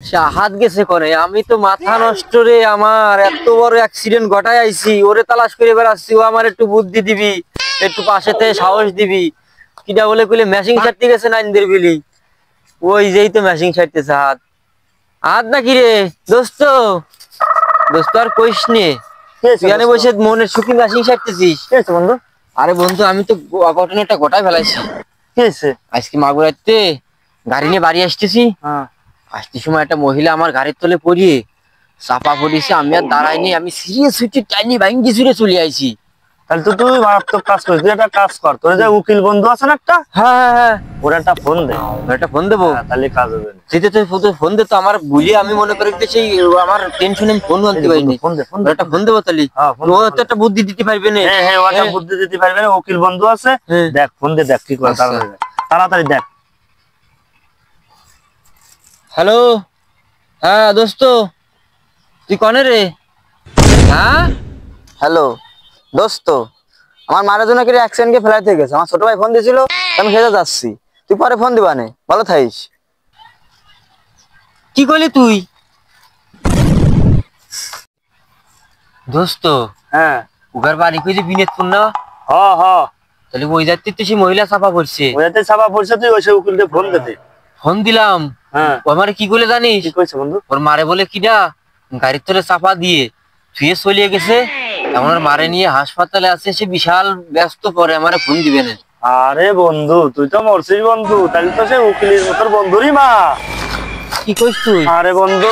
সে হাত গেছে করে, আমি তো মাথা নষ্ট রে। আমার এত বড় অ্যাক্সিডেন্ট ঘটায় আইছি, ওরে তালাশ করে বেড়াচ্ছি। ও আমার একটু বুদ্ধি দিবি, একটু পাশেতে সাহস দিবি। কিটা বলে কইলে মেশিং ছাড়তে গেছে নাইনদের বিলি। ওই যেই তো মেশিং ছাড়তেছে হাত। হাত নাকি রে দোস্ত? দোস্ত আর কইস নে, তুই এখানে বসে মনের সুখী মেশিং ছাড়তেছিস? বন্ধু? আরে বন্ধু, আমি তো ঘটনাটা ঘটাই ফেলাইছি। কি হয়েছে? আজকে মাগুরাতে গাড়ি নিয়ে বাড়ি আসতেছি। আসতে সময় একটা মহিলা আমার গাড়ির তলে পড়িয়ে চাপা পড়িয়েছে। আমি আর দাঁড়াইনি, আমি সিরিয়াস হইতে টাইনি ভাঙ্গি ছুড়ে চলে আইছি। তাহলে তো তুই মারাত্মক কাজ করিস। তুই একটা কাজ কর, তোর যে উকিল বন্ধু আছে না একটা, হ্যাঁ, ওর একটা ফোন দে। একটা ফোন দেবো? তাহলে কাজ হবে। সেটা তুই ফোন দে তো। আমার ভুলিয়ে আমি মনে করি যে সেই আমার টেনশনে আমি ফোন আনতে পারিনি। ফোন দে, একটা ফোন দেবো তাহলে। ও তো একটা বুদ্ধি দিতে পারবে না। হ্যাঁ হ্যাঁ, ওটা বুদ্ধি দিতে পারবে না। উকিল বন্ধু আছে, দেখ ফোন দে, দেখ কি করে। তাড়াতাড়ি দেখ। হ্যালো, হ্যাঁ দোস্ত, তুই কনে রে? হ্যাঁ হ্যালো দোস্ত, আমার মারা জন্য কি অ্যাক্সিডেন্টকে ফেলাইতে গেছে। আমার ছোট ভাই ফোন দিয়েছিল, আমি সেটা যাচ্ছি। তুই পরে ফোন দিবানে, ভালো থাইস। কি করলি তুই দোস্ত? হ্যাঁ, উগার বাড়ি কই যে বিনেতপুর না? হ হ, তাহলে ওই যাত্রী তো সেই মহিলা চাপা পড়ছে। ওইতে ছাপা পড়ছে। তুই ওই উকিলকে ফোন দে। ফোন দিলাম, হ্যাঁ, ও আমারে কি করলে জানিস? কি কইছে বন্ধু? ওর মারে বলে কিডা গাড়ির তলে চাপা দিয়ে শুয়ে চলিয়ে গেছে। এখন ওর মারে নিয়ে হাসপাতালে আছে, সে বিশাল ব্যস্ত। পরে আমারে ফোন দিবে না। আরে বন্ধু, তুই তো মরছিস বন্ধু। তাহলে তো সে উকিলের তোর বন্ধুরই মা। কি কইস তুই? আরে বন্ধু